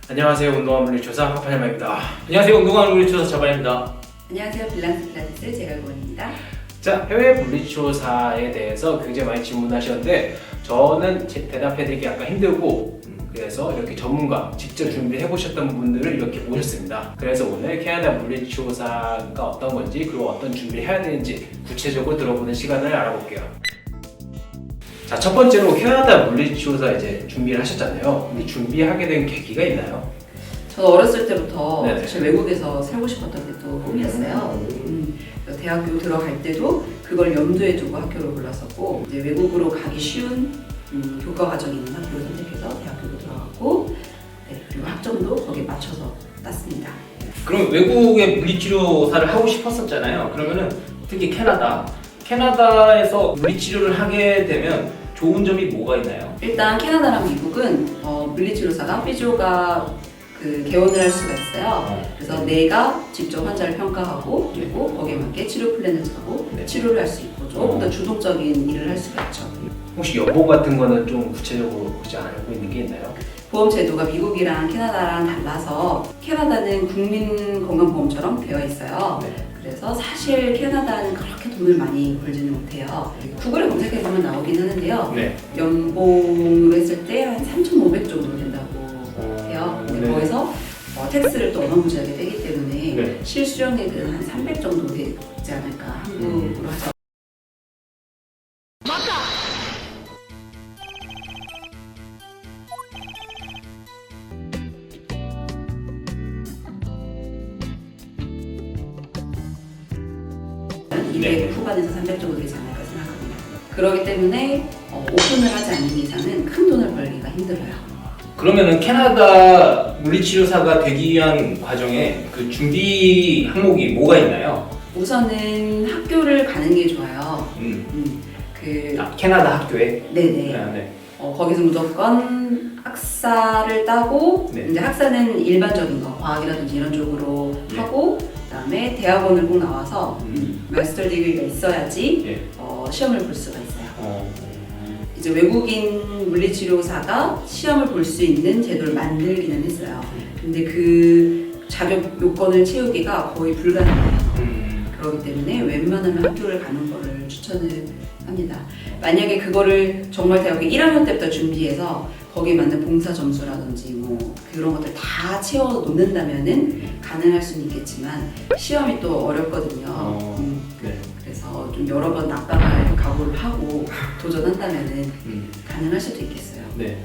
안녕하세요. 운동화 물리조사 파파야마입니다. 안녕하세요. 운동화 물리조사 자바입니다. 안녕하세요. 빌랑스 필라테스 제갈곤입니다. 자, 해외 물리조사에 대해서 굉장히 많이 질문하셨는데 저는 대답해드리기 약간 힘들고 그래서 이렇게 전문가 직접 준비해보셨던 분들을 이렇게 모셨습니다. 그래서 오늘 캐나다 물리조사가 어떤 건지 그리고 어떤 준비를 해야 되는지 구체적으로 들어보는 시간을 알아볼게요. 자, 첫 번째로 캐나다 물리조사 이제 준비를 하셨잖아요. 근데 준비하게 된 계기가 있나요? 저는 어렸을 때부터 네네. 사실 외국에서 살고 싶었던 게 또 꿈이었어요. 그래서 대학교 들어갈 때도 그걸 염두에 두고 학교를 골랐었고 이제 외국으로 가기 쉬운 교과 과정이 있는 학교를 선택해서 대학교로 들어갔고 그리고 학점도 거기에 맞춰서 땄습니다. 그럼 외국의 물리치료사를 하고 싶었었잖아요. 그러면은 특히 캐나다에서 물리치료를 하게 되면 좋은 점이 뭐가 있나요? 일단 캐나다랑 미국은 물리치료사가 피지오가 개원을 할 수가 있어요. 그래서 내가 직접 환자를 평가하고 그리고 거기에 맞게 치료 플랜을 짜고 네. 치료를 할 수 있고 조금 더 주동적인 일을 할 수가 있죠. 혹시 연봉 같은 거는 좀 구체적으로 혹시 알고 있는 게 있나요? 보험 제도가 미국이랑 캐나다랑 달라서 캐나다는 국민건강보험처럼 되어 있어요. 네. 그래서 사실 캐나다는 그렇게 돈을 많이 벌지는 못해요. 구글에 검색해보면 나오긴 하는데요. 네. 연봉으로 했을 때 한 3,500 정도 된다고 해요. 근데 네. 거기서 텍스를 또 어마무지하게 떼기 때문에 네. 실수령액은 한 300 정도 되지 않을까 한국으로 하죠. 네. 200 후반에서 300 정도 되지 않을까 생각합니다. 그렇기 때문에 오픈을 하지 않는 이상은 큰 돈을 벌기가 힘들어요. 그러면은 캐나다 물리치료사가 되기 위한 과정에 그 준비 항목이 뭐가 있나요? 우선은 학교를 가는 게 좋아요. 캐나다 학교에? 네네. 네. 거기서 무조건 학사를 따고 네. 이제 학사는 일반적인 거 과학이라든지 이런 쪽으로 예. 하고 그다음에 대학원을 꼭 나와서 마스터 디그리가 있어야지 예. 시험을 볼 수가 있어요. 이제 외국인 물리치료사가 시험을 볼 수 있는 제도를 만들기는 했어요. 근데 그 자격 요건을 채우기가 거의 불가능해요. 그렇기 때문에 웬만하면 학교를 가는 거를 추천을 합니다. 만약에 그거를 정말 대학교 1학년 때부터 준비해서 거기에 맞는 봉사 점수라든지 뭐 그런 것들 다 채워 놓는다면은 가능할 수는 있겠지만 시험이 또 어렵거든요. 네. 그래서 좀 여러 번 낙방할 각오를 하고 도전한다면은 가능할 수도 있겠어요. 네.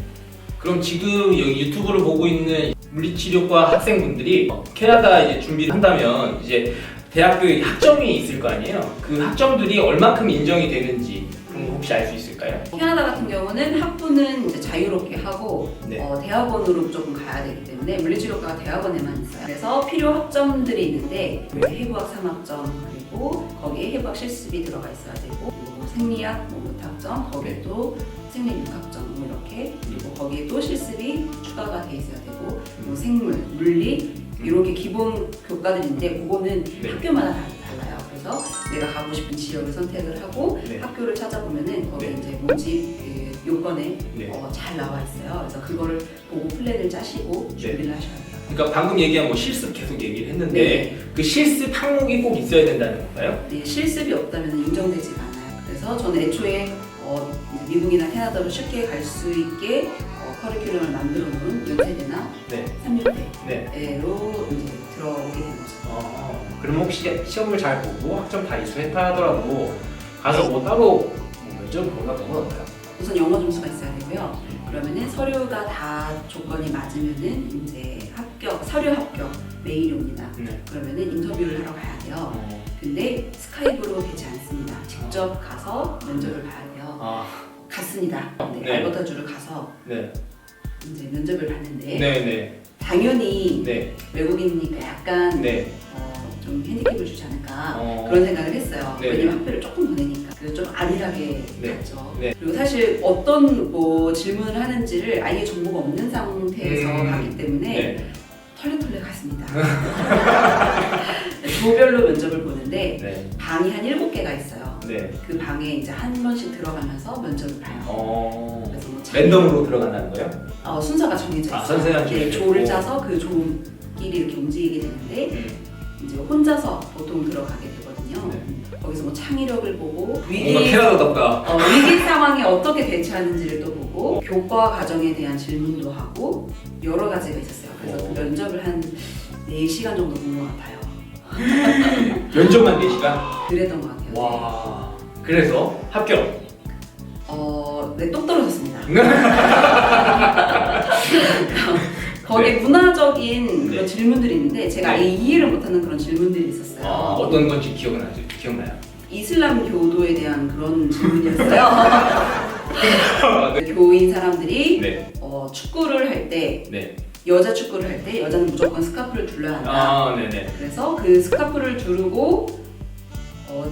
그럼 지금 여기 유튜브를 보고 있는 물리치료과 학생분들이 캐나다 이제 준비를 한다면 이제 대학교에 학점이 있을 거 아니에요? 그 학점들이 얼마큼 인정이 되는지 그런 거 혹시 알 수 있을까요? 캐나다 같은 경우는 학부는 이제 자유롭게 하고 네. 대학원으로 무조건 가야 되기 때문에 물리치료과가 대학원에만 있어요. 그래서 필요 학점들이 있는데 해부학 3학점 그리고 거기에 해부학 실습이 들어가 있어야 되고 그리고 생리학 5학점 거기에도 생리 6학점 뭐 이렇게 그리고 거기에 또 실습이 추가가 돼 있어야 되고 뭐 생물, 물리 이렇게 기본 교과들인데 그거는 네. 학교마다 달라요. 그래서 내가 가고 싶은 지역을 선택을 하고 네. 학교를 찾아보면은 거기 네. 이제 모집 그 요건에 네. 잘 나와 있어요. 그래서 그거를 보고 플랜을 짜시고 준비를 하셔야 돼요. 그러니까 방금 얘기한 뭐 실습 계속 얘기를 했는데 네. 그 실습 항목이 꼭 있어야 된다는 건가요? 네, 실습이 없다면 인정되지가 않아요. 그래서 저는 애초에 이제 미국이나 캐나다로 쉽게 갈 수 있게 커리큘럼을 만들어 놓은 연세대나 네. 3년대로 네. 이제 들어오게 된 거죠. 그럼 혹시 시험을 잘 보고 학점 다 이수했다 하더라도 가서 뭐 따로 뭐 면접 보거나 그런 건 없나요? 우선 영어 점수가 있어야 되고요. 그러면은 서류가 다 조건이 맞으면은 이제 서류 합격 메일이 옵니다. 그러면은 인터뷰를 하러 가야 돼요. 근데 스카이프로 되지 않습니다. 직접 가서 면접을 봐야 돼요. 갔습니다. 네. 알버타주를 가서 네. 이제 면접을 봤는데 네. 당연히 네. 외국인이니까 약간 네. 좀 핸디캡을 주지 않을까 어. 그런 생각을 했어요. 네. 왜냐면 학비를 조금 더 내니까 그래서 좀 안일하게 네. 갔죠. 네. 그리고 사실 어떤 뭐 질문을 하는지를 아예 정보가 없는 상태에서 가기 때문에 네. 털레털레 갔습니다. 조별로 면접을 보는데 네. 방이 한 7개가 있어요. 네. 그 방에 이제 한 번씩 들어가면서 면접을 봐요. 그래서 뭐 랜덤으로 들어간다는 거예요? 순서가 정해져 있어요. 선생님 네, 정해져 조를 있고. 짜서 그 조끼리 이렇게 움직이게 되는데 이제 혼자서 보통 들어가게 되거든요. 네. 거기서 뭐 창의력을 보고 뭔가 위기 캐나다답다. 위기 상황에 어떻게 대처하는지를 또 보고 교과 과정에 대한 질문도 하고 여러 가지가 있었어요. 그래서 그 면접을 한 4시간 정도 본 것 같아요. 면접만 4시간? 그랬던 것 같아요. 와. 그래서 합격. 네, 똑 떨어졌습니다. 거기에 문화적인 그런 네. 질문들이 있는데 제가 네. 아예 이해를 못하는 그런 질문들이 있었어요. 어떤 건지 기억나요? 이슬람 교도에 대한 그런 질문이었어요. 교인 사람들이 네. 축구를 할 때 네. 여자 축구를 할 때 여자는 무조건 스카프를 둘러야 한다. 네네. 그래서 그 스카프를 두르고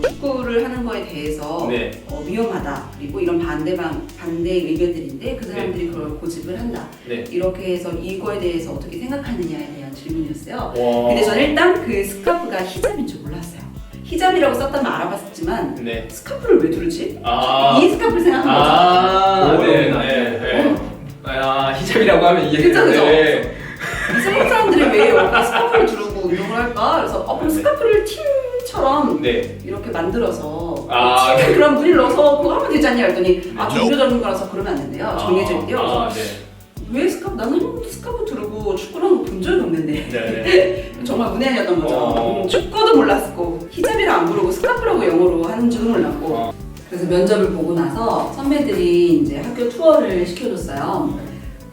축구를 하는 거에 대해서 네. 위험하다. 그리고 이런 반대 의견들인데 그 사람들이 그걸 고집을 한다. 네. 이렇게 해서 이거에 대해서 어떻게 생각하느냐에 대한 질문이었어요. 와. 근데 저는 일단 그 스카프가 히잡인 줄 몰랐어요. 히잡이라고 썼다면 알아봤었지만 네. 스카프를 왜 두르지? 아. 이 스카프를 생각한 거죠. 네. 히잡이라고 하면 이해가 그쵸. 되는데. 이슬람 사람들이 왜 여기 스카프를 두르고 운동을 할까? 그래서 그럼 스카프를 팀처럼 네. 이렇게 만들어서 네. 그런 무늬를 넣어서 그거 하면 되지 않냐 했더니 네. 종교적인 거라서 그러면 안 된대요. 정해져 있대요. 그래서 네. 왜 스카프? 나는 한 번도 스카프 두르고 축구를 한 거 본 적이 없는데 네. 정말 문외한이었던 거죠. 축구도 몰랐고 히잡이라 안 부르고 스카프라고 영어로 하는 줄도 몰랐고 그래서 면접을 보고 나서 선배들이 이제 학교 투어를 시켜줬어요.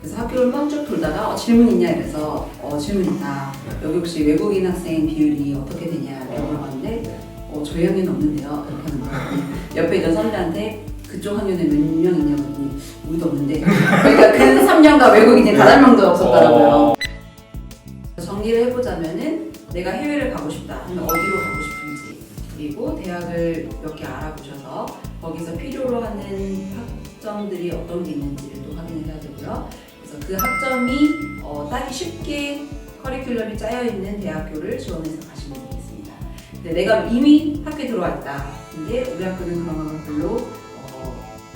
그래서 학교를 막 쭉 돌다가 질문 있냐 이래서 질문 있다. 여기 혹시 외국인 학생 비율이 어떻게 되냐 이렇게 물어봤는데 저희 학년은 없는데요. 이렇게 하는 거예요. 옆에 있던 선배한테 그쪽 학년에 몇 명 있냐고 했더니 우리도 없는데 그러니까 그 3년간 외국인이 단 한 명도 없었더라고요. 정리를 해보자면은 내가 해외를 가고 싶다 하면 어디로 가고 싶은지 그리고 대학을 몇 개 알아보셔서 거기서 필요로 하는 학점들이 어떤 게 있는지를 또 확인을 해야 되고요. 그래서 그 학점이 따기 쉽게 커리큘럼이 짜여있는 대학교를 지원해서 가시면 되겠습니다. 근데 내가 이미 학교에 들어왔다. 근데 우리 학교는 그런 건 별로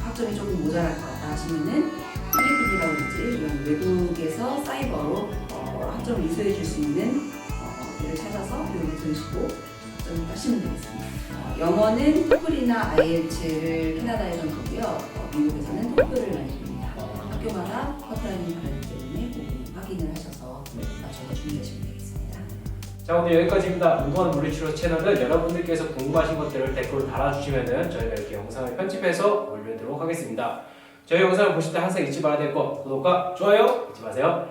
학점이 조금 모자랄 것 같다 하시면은 필리핀이라든지 이런 외국에서 사이버로 학점을 이수해 줄 수 있는 데를 찾아서 교육을 들으시고 학점을 따시면 되겠습니다. 영어는 토플이나 IELTS를 캐나다에서는 보고요. 미국에서는 토플을 많이 봅니다. 학교마다 커트라인이 다르기 때문에 꼭 확인을 하셔서 맞춰서 준비하시면 되겠습니다. 자, 오늘 여기까지입니다. 운동한 물리치료 채널은 여러분들께서 궁금하신 것들을 댓글로 달아주시면 저희가 이렇게 영상을 편집해서 올려드리도록 하겠습니다. 저희 영상을 보실 때 항상 잊지 말아야 될 거 구독과 좋아요 잊지 마세요.